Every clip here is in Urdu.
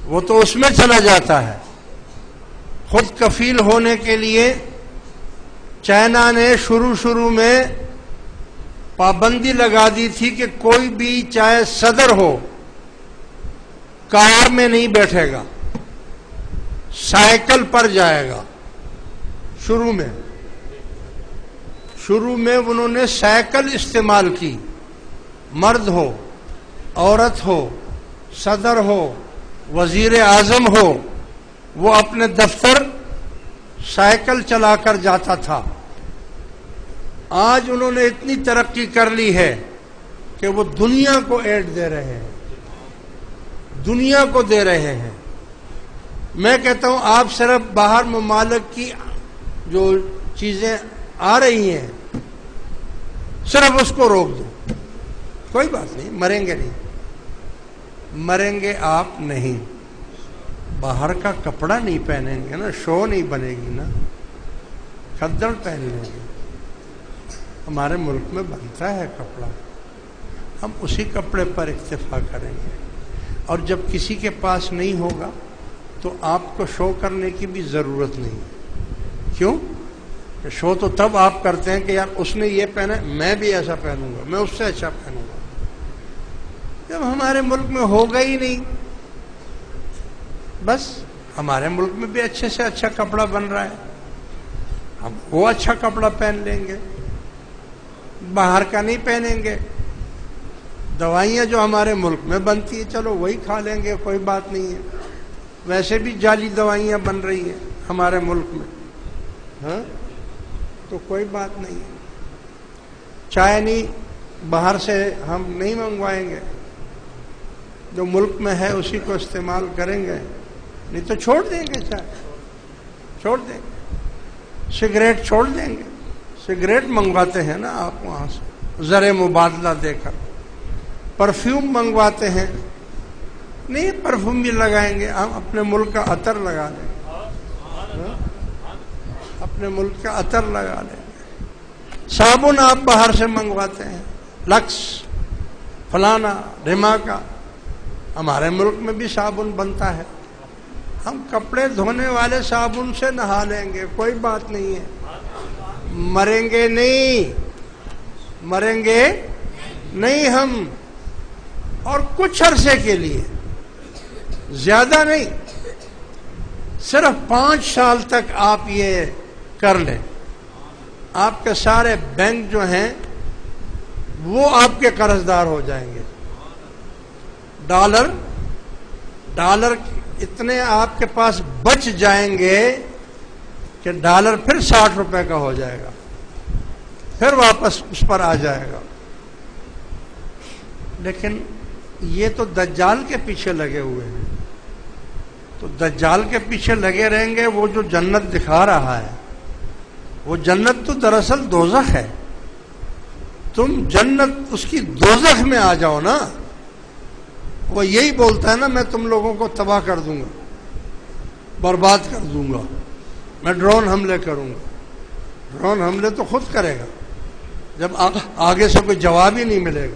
وہ تو اس میں چلا جاتا ہے۔ خود کفیل ہونے کے لیے چائنا نے شروع میں پابندی لگا دی تھی کہ کوئی بھی چاہے صدر ہو کار میں نہیں بیٹھے گا، سائیکل پر جائے گا۔ شروع میں انہوں نے سائیکل استعمال کی، مرد ہو، عورت ہو، صدر ہو، وزیر اعظم ہو، وہ اپنے دفتر سائیکل چلا کر جاتا تھا۔ آج انہوں نے اتنی ترقی کر لی ہے کہ وہ دنیا کو ایڈ دے رہے ہیں، دنیا کو دے رہے ہیں۔ میں کہتا ہوں آپ صرف باہر ممالک کی جو چیزیں آ رہی ہیں صرف اس کو روک دو، کوئی بات نہیں، مریں گے نہیں، مریں گے آپ نہیں۔ باہر کا کپڑا نہیں پہنیں گے نا، شو نہیں بنے گی نا، کھدڑ پہن لیں گے۔ ہمارے ملک میں بنتا ہے کپڑا، ہم اسی کپڑے پر اکتفا کریں گے، اور جب کسی کے پاس نہیں ہوگا تو آپ کو شو کرنے کی بھی ضرورت نہیں۔ کیوں؟ کہ شو تو تب آپ کرتے ہیں کہ یار اس نے یہ پہنا، میں بھی ایسا پہنوں گا، میں اس سے اچھا پہنوں گا۔ جب ہمارے ملک میں ہوگا ہی نہیں، بس ہمارے ملک میں بھی اچھے سے اچھا کپڑا بن رہا ہے، ہم وہ اچھا کپڑا پہن لیں گے، باہر کا نہیں پہنیں گے۔ دوائیاں جو ہمارے ملک میں بنتی ہیں چلو وہی کھا لیں گے، کوئی بات نہیں ہے۔ ویسے بھی جعلی دوائیاں بن رہی ہیں ہمارے ملک میں، ہاں تو کوئی بات نہیں ہے۔ چائے نہیں باہر سے ہم نہیں منگوائیں گے، جو ملک میں ہے اسی کو استعمال کریں گے، نہیں تو چھوڑ دیں گے، چائے چھوڑ دیں گے، سگریٹ چھوڑ دیں گے۔ سگریٹ منگواتے ہیں نا آپ وہاں سے زر مبادلہ دے کر، پرفیوم منگواتے ہیں، نہیں پرفیوم بھی لگائیں گے، ہم اپنے ملک کا عطر لگا لیں گے، اپنے ملک کا عطر لگا لیں گے۔ صابن آپ باہر سے منگواتے ہیں، لکس فلانا دھماکہ، ہمارے ملک میں بھی صابن بنتا ہے، ہم کپڑے دھونے والے صابن سے نہا لیں گے، کوئی بات نہیں ہے۔ مریں گے نہیں، مریں گے نہیں ہم، اور کچھ عرصے کے لیے، زیادہ نہیں، صرف 5 سال تک آپ یہ کر لیں، آپ کے سارے بینک جو ہیں وہ آپ کے قرض دار ہو جائیں گے۔ ڈالر اتنے آپ کے پاس بچ جائیں گے کہ ڈالر پھر 60 روپے کا ہو جائے گا، پھر واپس اس پر آ جائے گا۔ لیکن یہ تو دجال کے پیچھے لگے ہوئے ہیں، تو دجال کے پیچھے لگے رہیں گے۔ وہ جو جنت دکھا رہا ہے وہ جنت تو دراصل دوزخ ہے، تم جنت اس کی دوزخ میں آ جاؤ نا۔ وہ یہی بولتا ہے نا، میں تم لوگوں کو تباہ کر دوں گا، برباد کر دوں گا، میں ڈرون حملے کروں گا۔ ڈرون حملے تو خود کرے گا جب آگے سے کوئی جواب ہی نہیں ملے گا،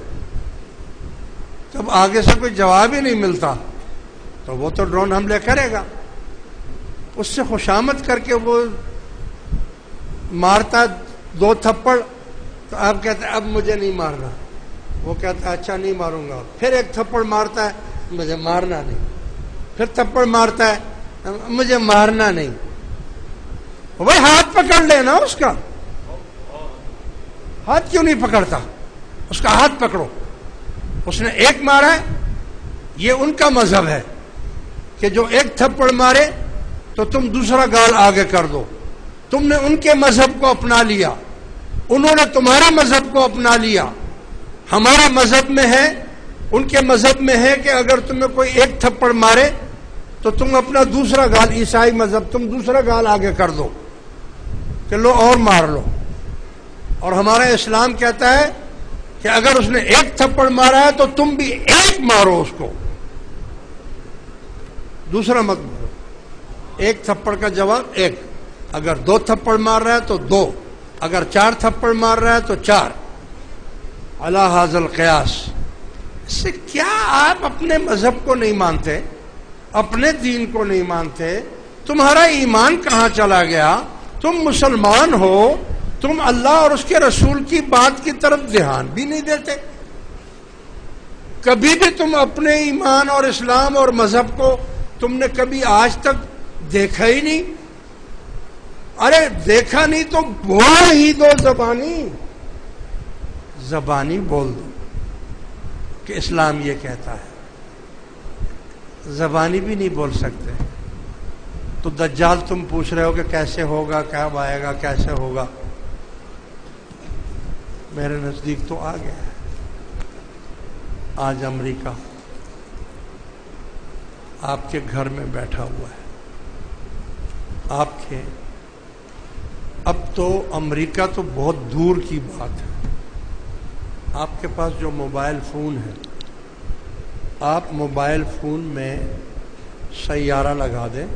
جب آگے سے کوئی جواب ہی نہیں ملتا تو وہ تو ڈرون حملے کرے گا۔ اس سے خوشامد کر کے وہ مارتا 2 تھپڑ تو آپ کہتے ہیں اب مجھے نہیں مارنا، وہ کہتا ہے اچھا نہیں ماروں گا، پھر 1 تھپڑ مارتا ہے مجھے مارنا نہیں، پھر تھپڑ مارتا ہے مجھے مارنا نہیں۔ بھائی ہاتھ پکڑ لینا اس کا، ہاتھ کیوں نہیں پکڑتا؟ اس کا ہاتھ پکڑو۔ اس نے 1 مارا ہے، یہ ان کا مذہب ہے کہ جو 1 تھپڑ مارے تو تم دوسرا گال آگے کر دو۔ تم نے ان کے مذہب کو اپنا لیا، انہوں نے تمہارے مذہب کو اپنا لیا۔ ہمارا مذہب میں ہے، ان کے مذہب میں ہے کہ اگر تمہیں کوئی 1 تھپڑ مارے تو تم اپنا دوسرا گال، عیسائی مذہب، تم دوسرا گال آگے کر دو کہ لو اور مار لو۔ اور ہمارا اسلام کہتا ہے کہ اگر اس نے 1 تھپڑ مارا ہے تو تم بھی 1 مارو اس کو، دوسرا مت مارو۔ 1 تھپڑ کا جواب 1، اگر 2 تھپڑ مار رہا ہے تو 2، اگر 4 تھپڑ مار رہا ہے تو 4۔ علی ھذا القیاس۔ اس سے کیا آپ اپنے مذہب کو نہیں مانتے؟ اپنے دین کو نہیں مانتے، تمہارا ایمان کہاں چلا گیا؟ تم مسلمان ہو، تم اللہ اور اس کے رسول کی بات کی طرف دھیان بھی نہیں دیتے، کبھی بھی تم اپنے ایمان اور اسلام اور مذہب کو تم نے کبھی آج تک دیکھا ہی نہیں۔ ارے دیکھا نہیں تو بول ہی دو، زبانی بول دو کہ اسلام یہ کہتا ہے، زبانی بھی نہیں بول سکتے تو دجال تم پوچھ رہے ہو کہ کیسے ہوگا، کب آئے گا، کیسے ہوگا؟ میرے نزدیک تو آ گیا ہے۔ آج امریکہ آپ کے گھر میں بیٹھا ہوا ہے، آپ کے، اب تو امریکہ تو بہت دور کی بات ہے، آپ کے پاس جو موبائل فون ہے، آپ موبائل فون میں سیارہ لگا دیں،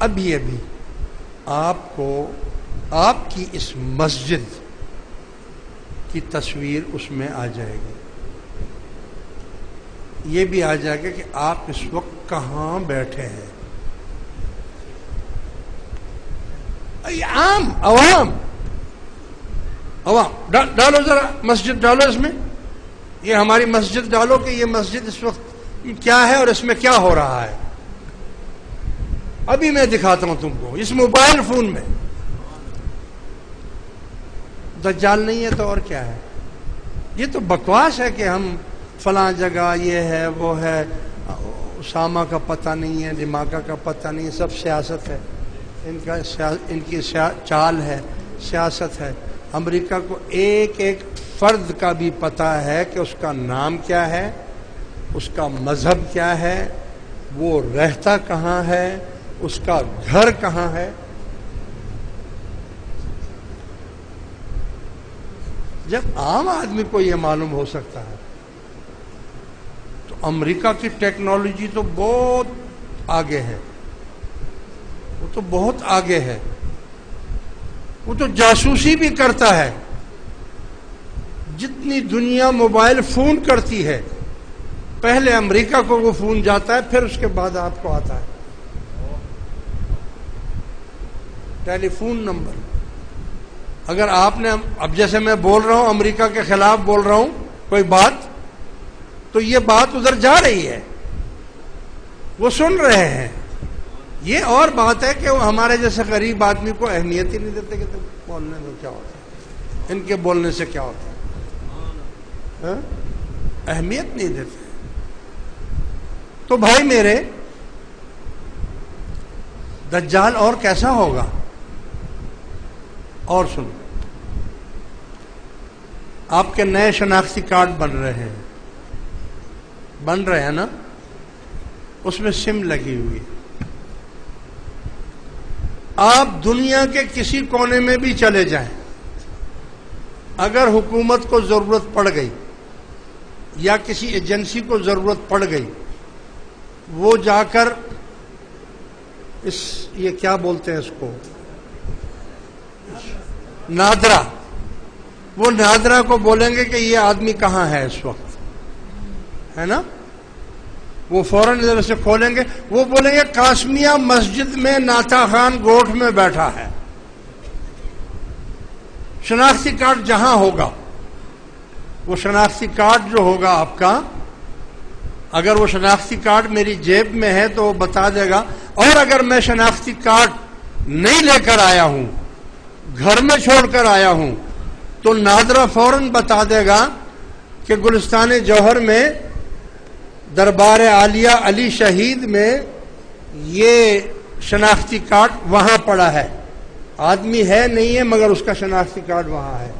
ابھی آپ کو آپ کی اس مسجد کی تصویر اس میں آ جائے گی، یہ بھی آ جائے گا کہ آپ اس وقت کہاں بیٹھے ہیں۔ عوام ڈالو ذرا مسجد، ڈالو اس میں، یہ ہماری مسجد ڈالو کہ یہ مسجد اس وقت کیا ہے اور اس میں کیا ہو رہا ہے۔ ابھی میں دکھاتا ہوں تم کو اس موبائل فون میں۔ دجال نہیں ہے تو اور کیا ہے؟ یہ تو بکواس ہے کہ ہم فلاں جگہ یہ ہے وہ ہے، اسامہ کا پتہ نہیں ہے، دھماکہ کا پتہ نہیں ہے، سب سیاست ہے، ان کی چال ہے، سیاست ہے۔ امریکہ کو ایک ایک فرد کا بھی پتہ ہے کہ اس کا نام کیا ہے، اس کا مذہب کیا ہے، وہ رہتا کہاں ہے، اس کا گھر کہاں ہے۔ جب عام آدمی کو یہ معلوم ہو سکتا ہے تو امریکہ کی ٹیکنالوجی تو بہت آگے ہے، وہ تو بہت آگے ہے، وہ تو جاسوسی بھی کرتا ہے۔ جتنی دنیا موبائل فون کرتی ہے، پہلے امریکہ کو وہ فون جاتا ہے، پھر اس کے بعد آپ کو آتا ہے ٹیلی فون نمبر۔ اگر آپ نے، اب جیسے میں بول رہا ہوں امریکہ کے خلاف بول رہا ہوں کوئی بات، تو یہ بات ادھر جا رہی ہے، وہ سن رہے ہیں۔ یہ اور بات ہے کہ وہ ہمارے جیسے غریب آدمی کو اہمیت ہی نہیں دیتے کہ تم بولنے میں کیا ہوتا ہے، ان کے بولنے سے کیا ہوتا ہے، اہمیت نہیں دیتے۔ تو بھائی میرے، دجال اور کیسا ہوگا؟ اور سن، آپ کے نئے شناختی کارڈ بن رہے ہیں نا، اس میں سم لگی ہوئی ہے۔ آپ دنیا کے کسی کونے میں بھی چلے جائیں، اگر حکومت کو ضرورت پڑ گئی یا کسی ایجنسی کو ضرورت پڑ گئی، وہ جا کر یہ کیا بولتے ہیں اس کو، نادرا، وہ نادرا کو بولیں گے کہ یہ آدمی کہاں ہے اس وقت، ہے نا، وہ فوراً ادھر سے کھولیں گے، وہ بولیں گے قاسمیہ مسجد میں ناتا خان گوٹھ میں بیٹھا ہے۔ شناختی کارڈ جہاں ہوگا، وہ شناختی کارڈ جو ہوگا آپ کا، اگر وہ شناختی کارڈ میری جیب میں ہے تو وہ بتا دے گا، اور اگر میں شناختی کارڈ نہیں لے کر آیا ہوں، گھر میں چھوڑ کر آیا ہوں، تو نادرا فوراً بتا دے گا کہ گلستان جوہر میں دربار عالیہ علی شہید میں یہ شناختی کارڈ وہاں پڑا ہے، آدمی ہے نہیں ہے مگر اس کا شناختی کارڈ وہاں ہے۔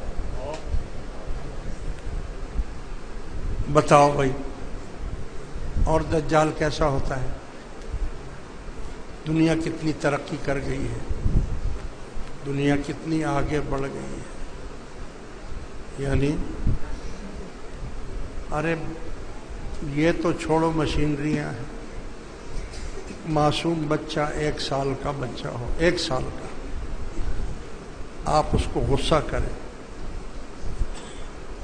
بتاؤ بھائی، اور دجال کیسا ہوتا ہے؟ دنیا کتنی ترقی کر گئی ہے، دنیا کتنی آگے بڑھ گئی ہے، یعنی ارے یہ تو چھوڑو مشینریاں ہیں، معصوم بچہ 1 سال کا بچہ ہو، 1 سال کا، آپ اس کو غصہ کریں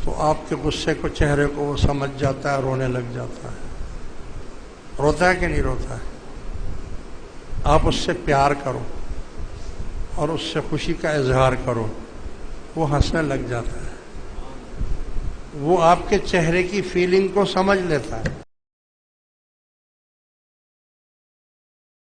تو آپ کے غصے کو، چہرے کو وہ سمجھ جاتا ہے، رونے لگ جاتا ہے۔ روتا ہے کہ نہیں روتا ہے؟ آپ اس سے پیار کرو اور اس سے خوشی کا اظہار کرو، وہ ہنسنے لگ جاتا ہے، وہ آپ کے چہرے کی فیلنگ کو سمجھ لیتا ہے۔